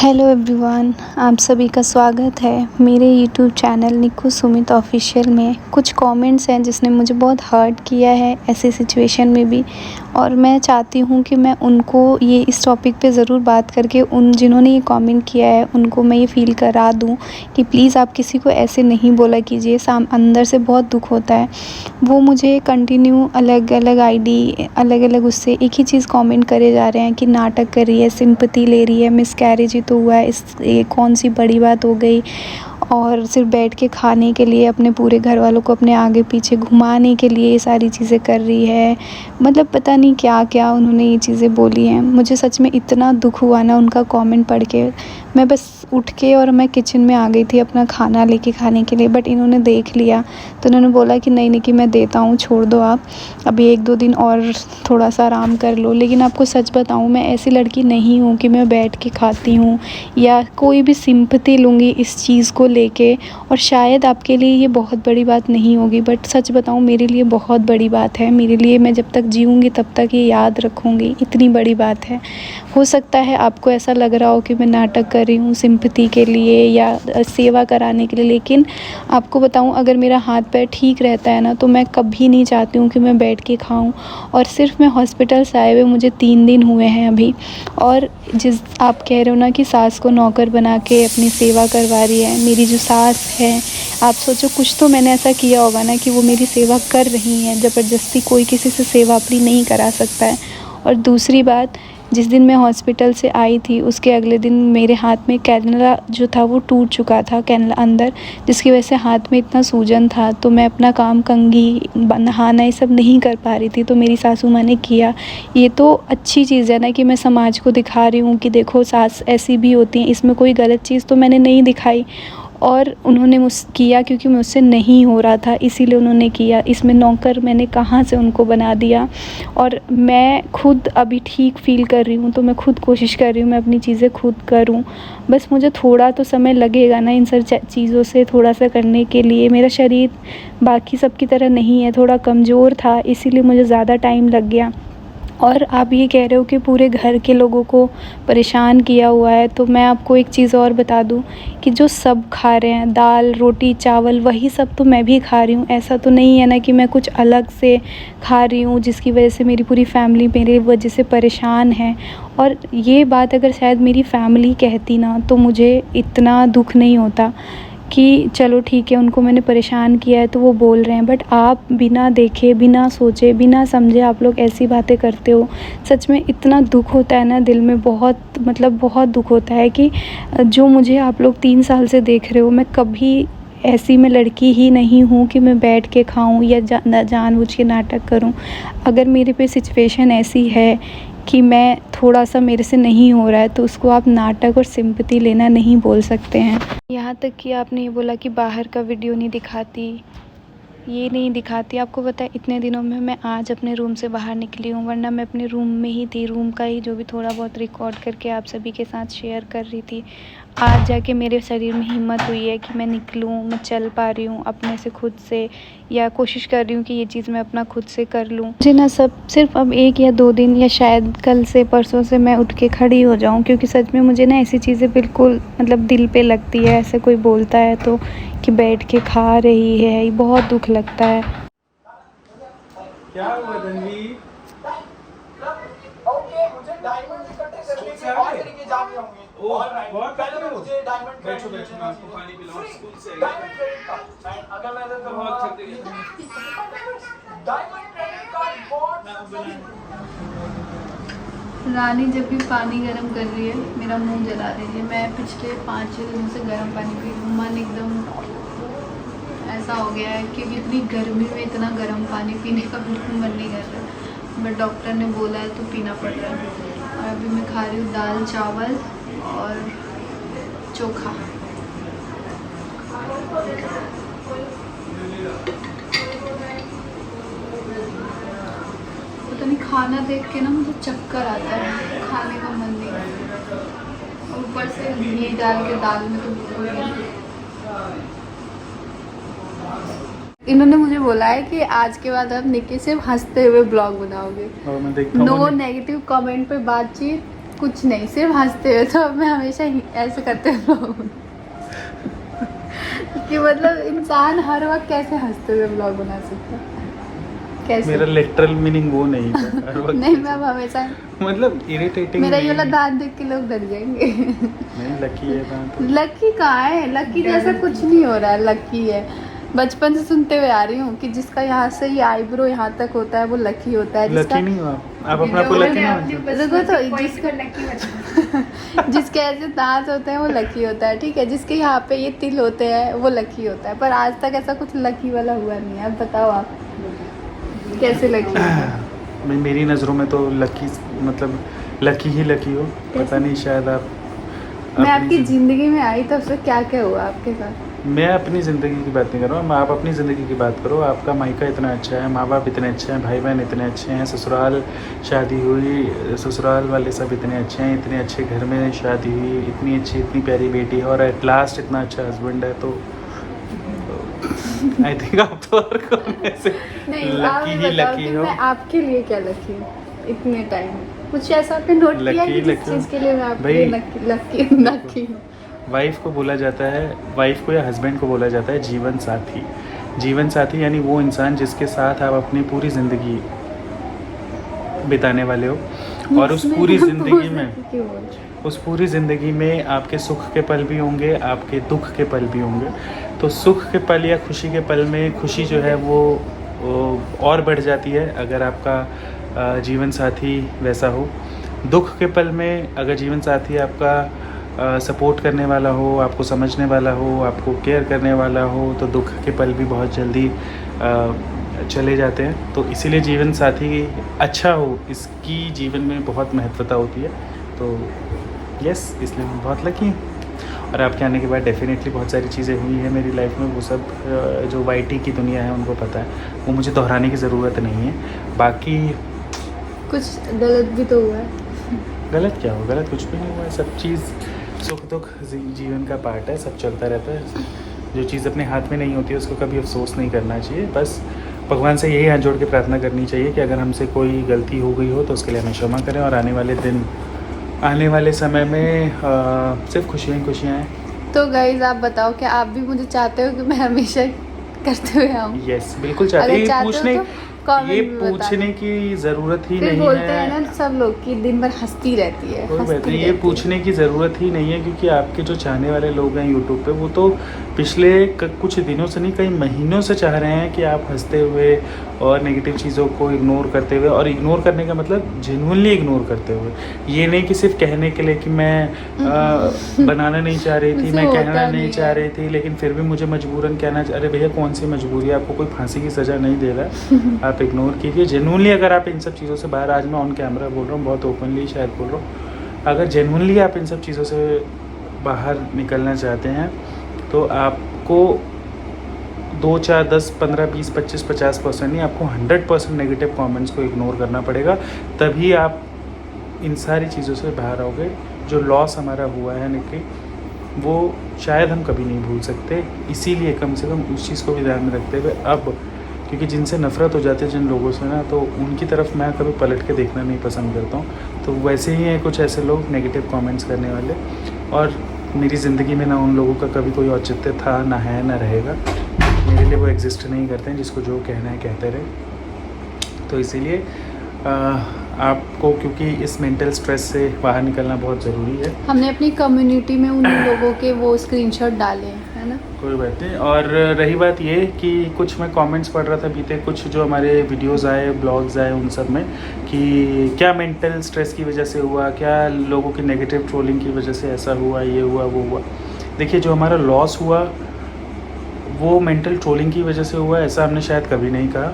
Hello everyone, आप सभी का स्वागत है मेरे यूट्यूब चैनल निक्कू सुमित ऑफिशियल में। कुछ कमेंट्स हैं जिसने मुझे बहुत हर्ट किया है ऐसी सिचुएशन में भी, और मैं चाहती हूँ कि मैं उनको ये इस टॉपिक पे ज़रूर बात करके उन जिन्होंने ये कमेंट किया है उनको मैं ये फ़ील करा दूँ कि प्लीज़ आप किसी को ऐसे नहीं बोला कीजिए। अंदर से बहुत दुख होता है। वो मुझे कंटिन्यू अलग अलग आईडी अलग अलग उससे एक ही चीज़ कमेंट करे जा रहे हैं कि नाटक कर रही है, सिंपैथी ले रही है, मिसकैरेज तो हुआ है, इस ये कौन सी बड़ी बात हो गई। और सिर्फ बैठ के खाने के लिए अपने पूरे घर वालों को अपने आगे पीछे घुमाने के लिए ये सारी चीज़ें कर रही है। मतलब पता नहीं क्या क्या उन्होंने ये चीज़ें बोली हैं। मुझे सच में इतना दुख हुआ ना उनका कमेंट पढ़ के। मैं बस उठ के और मैं किचन में आ गई थी अपना खाना लेके खाने के लिए, बट इन्होंने देख लिया तो उन्होंने बोला कि नहीं निक्की मैं देता हूँ, छोड़ दो आप अभी 1-2 दिन और थोड़ा सा आराम कर लो। लेकिन आपको सच बताऊँ मैं ऐसी लड़की नहीं हूँ कि मैं बैठ के खाती हूँ या कोई भी सिंपैथी लूँगी इस चीज़ को लेके। और शायद आपके लिए ये बहुत बड़ी बात नहीं होगी, बट सच बताऊँ मेरे लिए बहुत बड़ी बात है। मेरे लिए मैं जब तक जीऊँगी तब तक ये याद रखूँगी, इतनी बड़ी बात है। हो सकता है आपको ऐसा लग रहा हो कि मैं नाटक कर रही हूँ सिंपैथी के लिए या सेवा कराने के लिए, लेकिन आपको बताऊँ अगर मेरा हाथ पैर ठीक रहता है ना तो मैं कभी नहीं चाहती हूँ कि मैं बैठ के खाऊँ। और सिर्फ मैं हॉस्पिटल से आए हुए मुझे 3 दिन हुए हैं अभी, और जिस आप कह रहे हो ना कि सास को नौकर बना के अपनी सेवा करवा रही है, मेरी जो सास है, आप सोचो कुछ तो मैंने ऐसा किया होगा ना कि वो मेरी सेवा कर रही हैं। ज़बरदस्ती कोई किसी से सेवा अपनी नहीं करा सकता है। और दूसरी बात, जिस दिन मैं हॉस्पिटल से आई थी उसके अगले दिन मेरे हाथ में कैनुला जो था वो टूट चुका था, कैनुला अंदर, जिसकी वजह से हाथ में इतना सूजन था तो मैं अपना काम कंघी नहाना ये सब नहीं कर पा रही थी। तो मेरी सासू माँ ने किया। ये तो अच्छी चीज़ है ना कि मैं समाज को दिखा रही हूँ कि देखो सास ऐसी भी होती हैं, इसमें कोई गलत चीज़ तो मैंने नहीं दिखाई। और उन्होंने किया क्योंकि मुझसे नहीं हो रहा था इसीलिए उन्होंने किया। इसमें नौकर मैंने कहाँ से उनको बना दिया। और मैं खुद अभी ठीक फ़ील कर रही हूँ तो मैं खुद कोशिश कर रही हूँ मैं अपनी चीज़ें खुद करूँ। बस मुझे थोड़ा तो समय लगेगा ना इन सब चीज़ों से थोड़ा सा करने के लिए। मेरा शरीर बाकी सब की तरह नहीं है, थोड़ा कमज़ोर था इसीलिए मुझे ज़्यादा टाइम लग गया। और आप ये कह रहे हो कि पूरे घर के लोगों को परेशान किया हुआ है, तो मैं आपको एक चीज़ और बता दूं कि जो सब खा रहे हैं दाल रोटी चावल वही सब तो मैं भी खा रही हूँ। ऐसा तो नहीं है ना कि मैं कुछ अलग से खा रही हूँ जिसकी वजह से मेरी पूरी फैमिली मेरे वजह से परेशान है। और ये बात अगर शायद मेरी फैमिली कहती ना तो मुझे इतना दुख नहीं होता कि चलो ठीक है उनको मैंने परेशान किया है तो वो बोल रहे हैं। बट आप बिना देखे बिना सोचे बिना समझे आप लोग ऐसी बातें करते हो। सच में इतना दुख होता है ना दिल में, बहुत मतलब बहुत दुख होता है कि जो मुझे आप लोग 3 साल से देख रहे हो मैं कभी ऐसी मैं लड़की ही नहीं हूँ कि मैं बैठ के खाऊं या जानबूझ के नाटक करूं। अगर मेरे पे सिचुएशन ऐसी है कि मैं थोड़ा सा मेरे से नहीं हो रहा है तो उसको आप नाटक और सिंपैथी लेना नहीं बोल सकते हैं। यहाँ तक कि आपने ये बोला कि बाहर का वीडियो नहीं दिखाती, ये नहीं दिखाती। आपको पता है इतने दिनों में मैं आज अपने रूम से बाहर निकली हूँ, वरना मैं अपने रूम में ही थी। रूम का ही जो भी थोड़ा बहुत रिकॉर्ड करके आप सभी के साथ शेयर कर रही थी। आज जाके मेरे शरीर में हिम्मत हुई है कि मैं निकलूँ, मैं चल पा रही हूँ अपने से खुद से, या कोशिश कर रही हूँ कि ये चीज़ मैं अपना खुद से कर लूँ। मुझे ना सब सिर्फ अब 1 या 2 दिन या शायद कल से परसों से मैं उठ के खड़ी हो जाऊँ, क्योंकि सच में मुझे ना ऐसी चीज़ें बिल्कुल मतलब दिल पे लगती है। ऐसे कोई बोलता है तो कि बैठ के खा रही है, ये बहुत दुख लगता है। क्या हुआ तन्वी? ओके, मुझे डायमंड इकट्ठे करने के और तरीके जानने होंगे। ओह, बहुत पहले तो मुझे डायमंड बैठो बैठो, मैं आपको पानी पिलाऊं। स्कूल से डायमंड क्रेडिट कार्ड। अगर मैं इधर बहुत करूंगा थक गई है। डायमंड क्रेडिट कार्ड बहुत रानी जब भी पानी गर्म कर रही है मेरा मुंह जला रही है। मैं पिछले 5-6 दिनों से गर्म पानी पी रही हूँ। मन एकदम ऐसा हो गया है क्योंकि इतनी गर्मी में इतना गर्म पानी पीने का बिल्कुल मन नहीं कर रहा, बट डॉक्टर ने बोला है तो पीना पड़ रहा है। और अभी मैं खा रही हूँ दाल चावल और चोखा। पता नहीं खाना देख के ना मुझे चक्कर आता है, खाने का मन नहीं करता। और ऊपर से घी डाल के दाल में तो बिल्कुल नहीं। इन्होंने मुझे बोला है कि आज के बाद आप निक्की से हंसते हुए ब्लॉग बनाओगे, नो नेगेटिव कमेंट पे बातचीत कुछ नहीं, सिर्फ हंसते हुए। तो मैं हमेशा ऐसे करते हुए कि मतलब इंसान हर वक्त कैसे हंसते हुए ब्लॉग बना सकता है, कैसे? मेरा लिटरल मीनिंग वो नहीं था हर वक्त नहीं, मैं अब हमेशा मतलब इरिटेटिंग मेरा ये वाला दांत देख के लोग डर जाएंगे। नहीं, लकी है दांत। लकी कहाँ है? लकी जैसा कुछ नहीं हो रहा है। लकी है, बचपन से सुनते हुए आ रही हूँ कि जिसका यहाँ से ये आईब्रो यहाँ तक होता है वो लकी होता है। जिसका लकी नहीं हो आप अपने आप को लकी नहीं मानते? देखो तो जिसके ऐसे दांत होते हैं वो लकी होता है, ठीक है। जिसके यहाँ पे ये तिल होते हैं वो लकी होता है, पर आज तक ऐसा कुछ लकी वाला हुआ नहीं है। अब बताओ आप कैसे लकी है? मेरी नज़रों में तो लकी मतलब लकी ही लकी हो, पता नहीं शायद आप मैं अपनी आपकी ज़िंदगी में आई तब से क्या क्या हुआ आपके साथ? मैं अपनी ज़िंदगी की बात नहीं कर रहा हूँ, आप अपनी ज़िंदगी की बात करो। आपका मायका इतना अच्छा है, माँ बाप इतने अच्छे हैं, भाई बहन इतने अच्छे हैं, ससुराल शादी हुई, ससुराल वाले सब इतने अच्छे हैं, इतने अच्छे घर में शादी हुई, इतनी अच्छी इतनी प्यारी बेटी है, और एट लास्ट इतना अच्छा हस्बैंड है। तो आई थिंक आप तो हर कोने से लकी ही लकी हो। मैं आपके लिए क्या लकी हूँ इतने टाइम? कुछ ऐसा आपने नोट किया कि जिस चीज़ के लिए मैं आपके लिए लकी हूँ? वाइफ को बोला जाता है, वाइफ को या हस्बैंड को बोला जाता है जीवन साथी। जीवन साथी यानी वो इंसान जिसके साथ आप अपनी पूरी ज़िंदगी बिताने वाले हो, और उस पूरी ज़िंदगी में उस पूरी ज़िंदगी में आपके सुख के पल भी होंगे, आपके दुख के पल भी होंगे। तो सुख के पल या खुशी के पल में खुशी जो है वो और बढ़ जाती है अगर आपका जीवन साथी वैसा हो। दुख के पल में अगर जीवन साथी आपका सपोर्ट करने वाला हो, आपको समझने वाला हो, आपको केयर करने वाला हो, तो दुख के पल भी बहुत जल्दी चले जाते हैं। तो इसीलिए जीवन साथी अच्छा हो, इसकी जीवन में बहुत महत्वता होती है। तो यस, इसलिए मैं बहुत लकी हूँ। और आपके आने के बाद डेफिनेटली बहुत सारी चीज़ें हुई हैं मेरी लाइफ में, वो सब जो वाईटी की दुनिया है उनको पता है, वो मुझे दोहराने की ज़रूरत नहीं है। बाकी कुछ गलत भी तो हुआ है। गलत क्या हो? गलत कुछ भी नहीं हुआ है। सब चीज़ सुख दुख जीवन का पार्ट है, सब चलता रहता है। जो चीज़ अपने हाथ में नहीं होती है उसको कभी अफसोस नहीं करना चाहिए। बस भगवान से यही हाथ जोड़ के प्रार्थना करनी चाहिए कि अगर हमसे कोई गलती हो गई हो तो उसके लिए हमें क्षमा करें, और आने वाले समय में सिर्फ खुशियाँ ही खुशियाँ हैं। तो गाइज आप बताओ कि आप भी मुझे चाहते हो कि मैं हमेशा करते हुए आऊँ? यस, बिल्कुल चाहते हैं। ये पूछने की ज़रूरत ही नहीं बोलते है। हैं ना सब लोग कि दिन भर हंसती रहती है। कोई बात नहीं, ये पूछने की ज़रूरत ही नहीं है, क्योंकि आपके जो चाहने वाले लोग हैं यूट्यूब पे, वो तो पिछले कुछ दिनों से नहीं, कई महीनों से चाह रहे हैं कि आप हंसते हुए और नेगेटिव चीज़ों को इग्नोर करते हुए, और इग्नोर करने का मतलब जेन्युइनली इग्नोर करते हुए, ये नहीं कि सिर्फ कहने के लिए कि मैं बनाना नहीं चाह रही थी, मैं कहना नहीं चाह रही थी, लेकिन फिर भी मुझे मजबूरन कहना। अरे भैया, कौन सी मजबूरी है? आपको कोई फांसी की सज़ा नहीं दे रहा, आप इग्नोर कीजिए। जेन्युइनली अगर आप इन सब चीज़ों से बाहर, आज मैं ऑन कैमरा बोल रहा हूँ, बहुत ओपनली शायद बोल रहा हूँ, अगर जेन्युइनली आप इन सब चीज़ों से बाहर निकलना चाहते हैं तो आपको 2, 4, 10, 15, 20, 25, 50% नहीं, आपको 100% नेगेटिव कमेंट्स को इग्नोर करना पड़ेगा। तभी आप इन सारी चीज़ों से बाहर आओगे। जो लॉस हमारा हुआ है निकी, वो शायद हम कभी नहीं भूल सकते। इसीलिए कम से कम उस चीज़ को भी ध्यान में रखते हुए अब, क्योंकि जिनसे नफ़रत हो जाती है जिन लोगों से ना, तो उनकी तरफ मैं कभी पलट के देखना नहीं पसंद करता हूँ। तो वैसे ही हैं कुछ ऐसे लोग नेगेटिव कमेंट्स करने वाले, और मेरी ज़िंदगी में ना उन लोगों का कभी कोई औचित्य था, ना है, ना रहेगा। मेरे लिए वो एग्जिस्ट नहीं करते हैं। जिसको जो कहना है कहते रहे। तो इसीलिए आपको, क्योंकि इस मेंटल स्ट्रेस से बाहर निकलना बहुत ज़रूरी है। हमने अपनी कम्युनिटी में उन लोगों के वो स्क्रीनशॉट डाले हैं ना। कोई बात नहीं। और रही बात ये कि कुछ मैं कमेंट्स पढ़ रहा था बीते, कुछ जो हमारे वीडियोस आए, ब्लॉग्स आए, उन सब में कि क्या मेंटल स्ट्रेस की वजह से हुआ, क्या लोगों की नेगेटिव ट्रोलिंग की वजह से ऐसा हुआ, ये हुआ, वो हुआ। देखिए, जो हमारा लॉस हुआ वो मेंटल ट्रोलिंग की वजह से हुआ, ऐसा हमने शायद कभी नहीं कहा।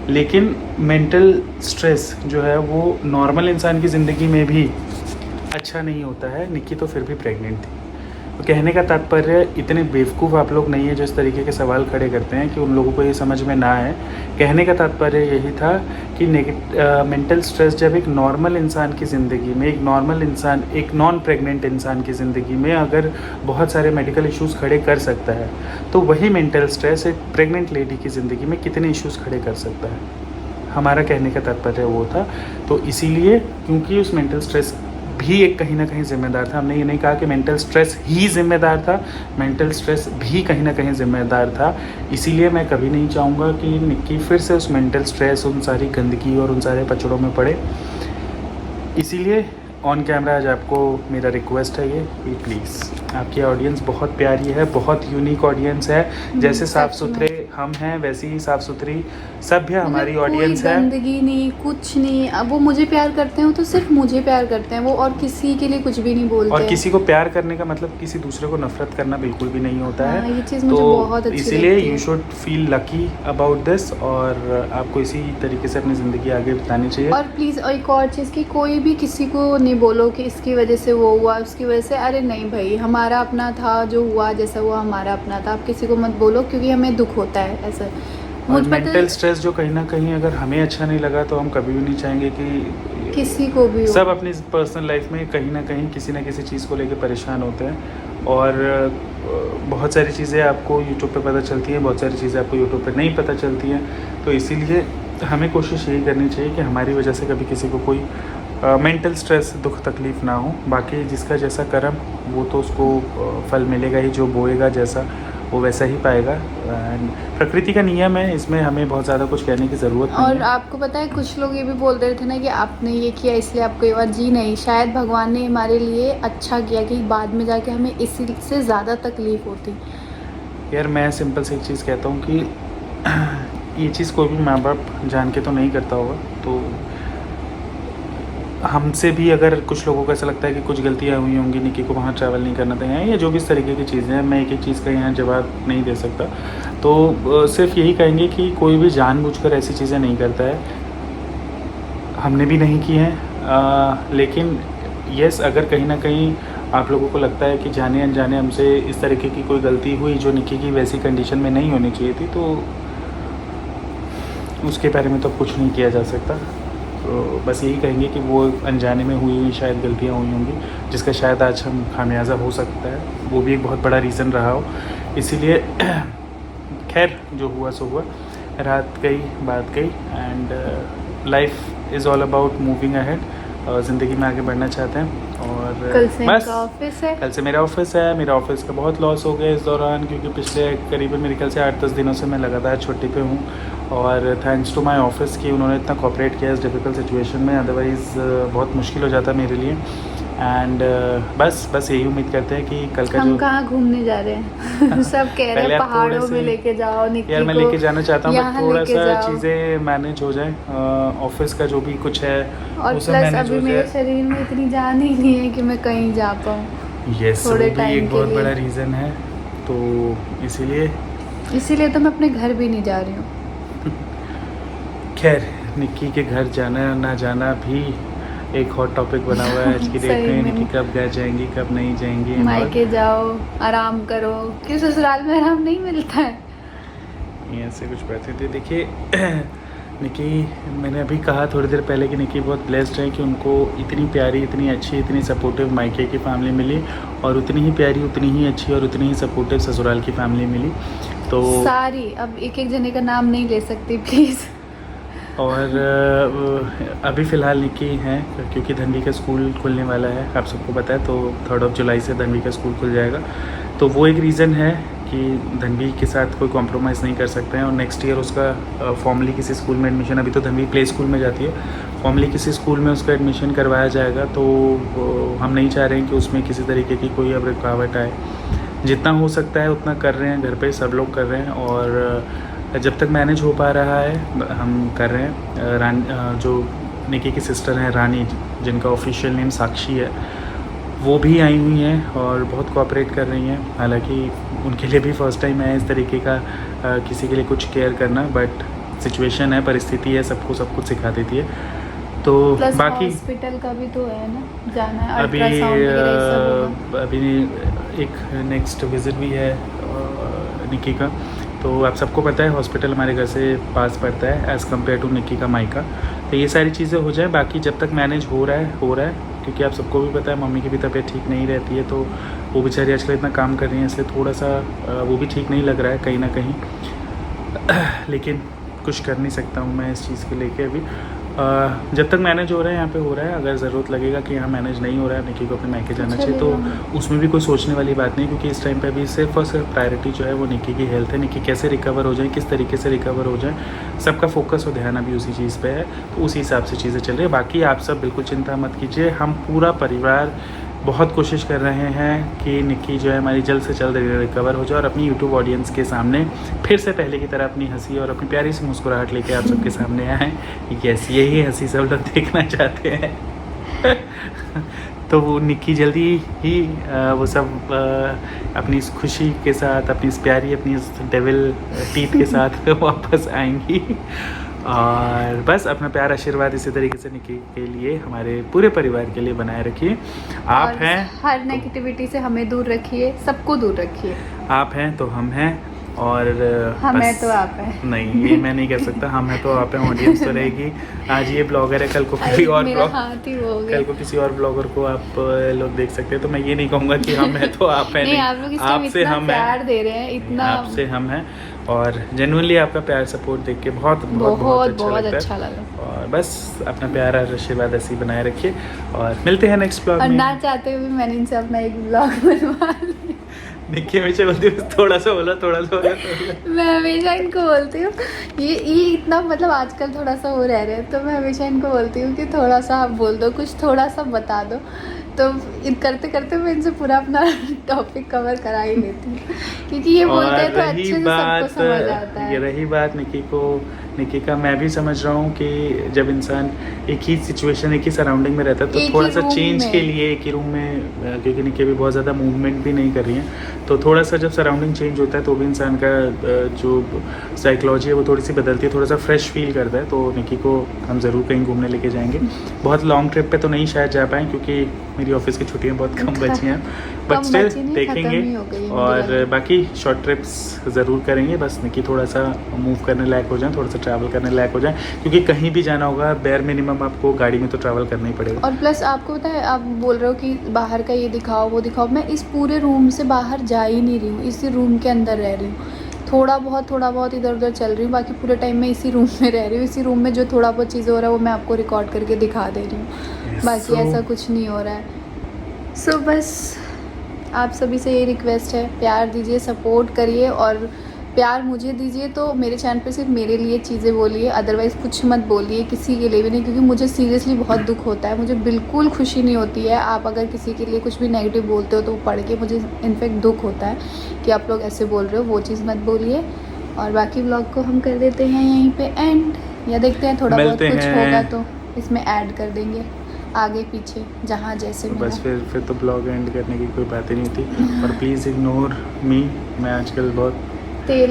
लेकिन मेंटल स्ट्रेस जो है वो नॉर्मल इंसान की ज़िंदगी में भी अच्छा नहीं होता है। निक्की तो फिर भी प्रेग्नेंट थी। तो कहने का तात्पर्य, इतने बेवकूफ़ आप लोग नहीं है जो इस तरीके के सवाल खड़े करते हैं कि उन लोगों को ये समझ में ना आए। कहने का तात्पर्य यही था कि मेंटल स्ट्रेस जब एक नॉर्मल इंसान की ज़िंदगी में, एक नॉर्मल इंसान, एक नॉन प्रेग्नेंट इंसान की ज़िंदगी में अगर बहुत सारे मेडिकल इश्यूज़ खड़े कर सकता है, तो वही मेंटल स्ट्रेस एक प्रेग्नेंट लेडी की ज़िंदगी में कितने इश्यूज़ खड़े कर सकता है। हमारा कहने का तात्पर्य वो था। तो इसीलिए, क्योंकि उस मेंटल स्ट्रेस भी एक कहीं ना कहीं ज़िम्मेदार था। हमने ये नहीं कहा कि मेंटल स्ट्रेस ही ज़िम्मेदार था, मेंटल स्ट्रेस भी कहीं ना कहीं ज़िम्मेदार था। इसीलिए मैं कभी नहीं चाहूँगा कि निक्की फिर से उस मेंटल स्ट्रेस, उन सारी गंदगी और उन सारे पचड़ों में पड़े। इसीलिए ऑन कैमरा आज आपको मेरा रिक्वेस्ट है ये कि प्लीज़, आपकी ऑडियंस बहुत प्यारी है, बहुत यूनिक ऑडियंस है। जैसे साफ़ सुथरे हम हैं वैसी ही साफ़ सुथरी सभ्य हमारी ऑडियंस है। गंदगी नहीं, कुछ नहीं। अब वो मुझे प्यार करते हैं तो सिर्फ मुझे प्यार करते हैं वो, और किसी के लिए कुछ भी नहीं बोलते और हैं। किसी को प्यार करने का मतलब किसी दूसरे को नफरत करना बिल्कुल भी नहीं होता है। ये चीज़ मुझे बहुत अच्छी इसीलिए लगती है। You should feel lucky about this, और आपको इसी तरीके से अपनी ज़िंदगी आगे बितानी चाहिए। और प्लीज़ एक और चीज़ कि कोई भी किसी को नहीं बोलो कि इसकी वजह से वो हुआ, उसकी वजह से। अरे नहीं भाई, हमारा अपना था, जो हुआ जैसा हुआ हमारा अपना था। आप किसी को मत बोलो, क्योंकि हमें दुख होता है ऐसा। मेंटल स्ट्रेस जो कहीं ना कहीं अगर हमें अच्छा नहीं लगा तो हम कभी भी नहीं चाहेंगे कि किसी को भी हो। सब अपनी पर्सनल लाइफ में कहीं ना कहीं किसी ना किसी चीज़ को लेकर परेशान होते हैं। और बहुत सारी चीज़ें आपको यूट्यूब पे पता चलती हैं, बहुत सारी चीज़ें आपको यूट्यूब पे नहीं पता चलती हैं। तो इसीलिए हमें कोशिश यही करनी चाहिए कि हमारी वजह से कभी किसी को कोई मेंटल स्ट्रेस, दुख तकलीफ़ ना हो। बाकी जिसका जैसा कर्म वो तो उसको फल मिलेगा ही, जो बोएगा जैसा वो वैसा ही पाएगा। एंड प्रकृति का नियम है, इसमें हमें बहुत ज़्यादा कुछ कहने की ज़रूरत नहीं और है। आपको पता है, कुछ लोग ये भी बोलते रहते ना कि आपने ये किया इसलिए आपको ये बात। जी नहीं, शायद भगवान ने हमारे लिए अच्छा किया कि बाद में जाके हमें इसी से ज़्यादा तकलीफ़ होती। यार मैं सिंपल सी एक चीज़ कहता हूँ कि ये चीज़ कोई भी माँ बाप जान के तो नहीं करता होगा। तो हमसे भी अगर कुछ लोगों को ऐसा लगता है कि कुछ गलतियाँ हुई होंगी, निक्की को वहाँ ट्रैवल नहीं करना था, या जो भी इस तरीके की चीज़ें हैं, मैं एक एक चीज़ का यहाँ जवाब नहीं दे सकता। तो सिर्फ यही कहेंगे कि कोई भी जानबूझकर ऐसी चीज़ें नहीं करता है, हमने भी नहीं की हैं। लेकिन यस, अगर कहीं ना कहीं आप लोगों को लगता है कि जाने अनजाने हमसे इस तरीके की कोई गलती हुई जो निक्की की वैसी कंडीशन में नहीं होनी चाहिए थी, तो उसके बारे में तो कुछ नहीं किया जा सकता। तो बस यही कहेंगे कि वो अनजाने में हुई शायद गलतियाँ हुई होंगी, जिसका शायद आज हम खामियाजा हो सकता है, वो भी एक बहुत बड़ा रीज़न रहा हो। इसीलिए खैर जो हुआ सो हुआ, रात गई बात गई। And life is all about moving ahead, ज़िंदगी में आगे बढ़ना चाहते हैं। और कल से बस ऑफिस है। कल से मेरा ऑफिस है। मेरा ऑफिस का बहुत लॉस हो गया इस दौरान, क्योंकि पिछले करीबन मेरे ख्याल से 8-10 दिनों से मैं लगातार छुट्टी पे हूँ। और थैंक्स टू माय ऑफिस कि उन्होंने इतना कोऑपरेट किया इस डिफ़िकल्ट सिचुएशन में, अदरवाइज़ बहुत मुश्किल हो जाता मेरे लिए। एंड बस यही उम्मीद करते हैं कि कल का हम कहाँ घूमने जा रहे हैं सब कह रहे हैं पहाड़ों में लेके जाओ निक्की यार मैं को, लेके जाना चाहता हूँ, बट थोड़ा सा जाओ। चीज़ें मैनेज हो जाए, ऑफिस का जो भी कुछ है और वो सब प्लस मैनेज अभी हो मेरे जाए। शरीर में इतनी जान ही नहीं है कि मैं कहीं जा पाऊँ यस, वो थोड़े भी टाइम एक के बहुत लिए। बड़ा रीज़न है। तो इसीलिए तो मैं अपने घर भी नहीं जा रही हूँ। खैर, निक्की के घर जाना ना जाना भी एक हॉट टॉपिक बना हुआ है आज की डेट सही में। में। निक्की कब घर जाएंगी, कब नहीं जाएंगी। मायके जाओ, आराम करो, कि ससुराल में आराम नहीं मिलता है। ये ऐसे कुछ बातें थी। देखिए निक्की, मैंने अभी कहा थोड़ी देर पहले कि निक्की बहुत ब्लेस्ड है कि उनको इतनी प्यारी, इतनी अच्छी, इतनी सपोर्टिव मायके की फैमिली मिली, और उतनी ही प्यारी, उतनी ही अच्छी और उतनी ही सपोर्टिव ससुराल की फैमिली मिली। तो सारी, अब एक एक जने का नाम नहीं ले सकती प्लीज़। और अभी फ़िलहाल निक्की हैं, क्योंकि धनवी का स्कूल खुलने वाला है, आप सबको पता है। तो 3 जुलाई से धनवी का स्कूल खुल जाएगा। तो वो एक रीज़न है कि धनवी के साथ कोई कॉम्प्रोमाइज़ नहीं कर सकते हैं। और नेक्स्ट ईयर उसका फॉर्मली किसी स्कूल में एडमिशन, अभी तो धनवी प्ले स्कूल में जाती है, फॉर्मली किसी स्कूल में उसका एडमिशन करवाया जाएगा। तो हम नहीं चाह रहे हैं कि उसमें किसी तरीके की कोई अब रुकावट आए। जितना हो सकता है उतना कर रहे हैं, घर पे सब लोग कर रहे हैं, और जब तक मैनेज हो पा रहा है हम कर रहे हैं। जो निक्की की सिस्टर हैं रानी, जिनका ऑफिशियल नेम साक्षी है, वो भी आई हुई हैं और बहुत कोऑपरेट कर रही हैं। हालांकि उनके लिए भी फ़र्स्ट टाइम है इस तरीके का किसी के लिए कुछ केयर करना, बट सिचुएशन है, परिस्थिति है, सबको सब कुछ सिखा देती है। तो बाकी हॉस्पिटल का भी तो है ना, जाना है, अभी अल्ट्रासाउंड वगैरह ये सब होगा। अभी एक नेक्स्ट विज़िट भी है निक्की का। तो आप सबको पता है हॉस्पिटल हमारे घर से पास पड़ता है एज़ कम्पेयर टू निक्की का मायका। तो ये सारी चीज़ें हो जाए, बाकी जब तक मैनेज हो रहा है, क्योंकि आप सबको भी पता है मम्मी की भी तबीयत ठीक नहीं रहती है। तो वो बेचारी आजकल इतना काम कर रही हैं, इसलिए थोड़ा सा वो भी ठीक नहीं लग रहा है कहीं ना कहीं। लेकिन कुछ कर नहीं सकता हूँ मैं इस चीज़ को लेके अभी। जब तक मैनेज हो रहा है यहाँ पे हो रहा है। अगर ज़रूरत लगेगा कि यहाँ मैनेज नहीं हो रहा है, निकी को अपने मायके जाना चाहिए, तो उसमें भी कोई सोचने वाली बात नहीं, क्योंकि इस टाइम पे अभी सिर्फ और सिर्फ प्रायोरिटी जो है वो निकी की हेल्थ है। निकी कैसे रिकवर हो जाए, किस तरीके से रिकवर हो जाए, सबका फोकस और ध्यान अभी उसी चीज़ पे है। तो उसी हिसाब से चीज़ें चल रही है। बाकी आप सब बिल्कुल चिंता मत कीजिए, हम पूरा परिवार बहुत कोशिश कर रहे हैं कि निकी जो है हमारी जल्द से जल्द रिकवर हो जाए और अपनी यूट्यूब ऑडियंस के सामने फिर से पहले की तरह अपनी हंसी और अपनी प्यारी सी मुस्कुराहट लेके आप सबके सामने आएँ। यस, यही हंसी सब लोग देखना चाहते हैं। तो वो निकी जल्दी ही वो सब अपनी इस खुशी के साथ, अपनी इस प्यारी, अपनी इस डेविल टीथ के साथ वापस आएंगी। और बस अपना प्यार आशीर्वाद इसी तरीके से निकी के लिए, हमारे पूरे परिवार के लिए बनाए रखिए। आप हैं, हर नेगेटिविटी से हमें दूर रखिए, सबको दूर रखिए। आप हैं तो हम हैं, और हम हैं बस तो आप हैं। नहीं, ये मैं नहीं कह सकता। हम हैं तो आप हैं, ऑडियंस तो रहेगी। आज ये ब्लॉगर है, कल को किसी और कल को किसी और ब्लॉगर को आप लोग देख सकते हैं। तो मैं ये नहीं कहूँगा कि हम हैं तो आप हैं। नहीं, आप लोग इस टाइम इतना प्यार दे रहे हैं, इतना आपसे हम हैं, और जेन्युइनली आपका प्यार सपोर्ट देख के बहुत अच्छा लगा। और बस अपना प्यार और आशीर्वाद ऐसे ही बनाए रखिए, और मिलते हैं नेक्स्ट ब्लॉग में। और ना चाहते हुए मैंने इनसे अपना एक ब्लॉग बनवा लिया। देखिए हमेशा बोलती हूँ थोड़ा सा बोला, थोड़ा सा बोला। मैं हमेशा इनको बोलती हूँ, ये इतना मतलब आजकल थोड़ा सा वो रह रहे हैं, तो मैं हमेशा इनको बोलती हूँ कि थोड़ा सा आप बोल दो, कुछ थोड़ा सा बता दो। तो करते करते मैं इनसे पूरा अपना टॉपिक कवर करा ही लेती हूँ, क्योंकि ये बोलते हैं तो अच्छे से सबको समझ आता है। ये रही बात निकी का, मैं भी समझ रहा हूँ कि जब इंसान एक ही सिचुएशन, एक ही सराउंडिंग में रहता है, तो थोड़ा सा चेंज के लिए एक ही रूम में, क्योंकि निकी भी बहुत ज़्यादा मूवमेंट भी नहीं कर रही है, तो थोड़ा सा जब सराउंडिंग चेंज होता है तो भी इंसान का जो साइकोलॉजी है वो थोड़ी सी बदलती है, थोड़ा सा फ्रेश फील करता है। तो निकी को हम ज़रूर कहीं घूमने लेके जाएंगे। बहुत लॉन्ग ट्रिप पे तो नहीं शायद जा पाएँ, क्योंकि मेरी ऑफिस की छुट्टियाँ बहुत कम बची हैं, बट स्टिल देखेंगे। और बाकी शॉर्ट ट्रिप्स ज़रूर करेंगे। बस निकी थोड़ा सा मूव करने लायक हो जाए, थोड़ा सा ट्रैवल करने लायक हो जाए, क्योंकि कहीं भी जाना होगा बेयर मिनिमम आपको गाड़ी में तो ट्रैवल करना ही पड़ेगा। और प्लस आपको पता है, आप बोल रहे हो कि बाहर का ये दिखाओ वो दिखाओ, मैं इस पूरे रूम से बाहर जा ही नहीं रही हूँ, इसी रूम के अंदर रह रही हूँ। थोड़ा बहुत इधर उधर चल रही हूँ, बाकी पूरे टाइम मैं इसी रूम में रह रही हूँ। इसी रूम में जो थोड़ा बहुत चीज़ें हो रहा है वो मैं आपको रिकॉर्ड करके दिखा दे रही हूँ, बाकी ऐसा कुछ नहीं हो रहा है। सो बस आप सभी से ये रिक्वेस्ट है, प्यार दीजिए, सपोर्ट करिए, और प्यार मुझे दीजिए तो मेरे चैनल पे सिर्फ मेरे लिए चीज़ें बोलिए, अदरवाइज़ कुछ मत बोलिए किसी के लिए भी नहीं, क्योंकि मुझे सीरियसली बहुत दुख होता है, मुझे बिल्कुल खुशी नहीं होती है। आप अगर किसी के लिए कुछ भी नेगेटिव बोलते हो तो पढ़ के मुझे इनफेक्ट दुख होता है कि आप लोग ऐसे बोल रहे हो, वो चीज़ मत बोलिए। और बाकी व्लॉग को हम कर देते हैं यहीं पे एंड, या देखते हैं थोड़ा बहुत कुछ होगा तो इसमें ऐड कर देंगे आगे पीछे जहाँ जैसे। बस फिर तो ब्लॉग एंड करने की कोई बात ही नहीं होती। और प्लीज़ इग्नोर मी, मैं आजकल बहुत तेल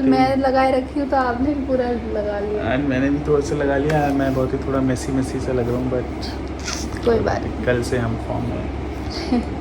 मैं लगाए रखी हूँ, तो आपने भी पूरा लगा लिया। आज मैंने भी थोड़ा सा लगा लिया, मैं बहुत ही थोड़ा मेसी सा लग रहा हूँ, बट कोई बात नहीं, कल से हम फॉर्म में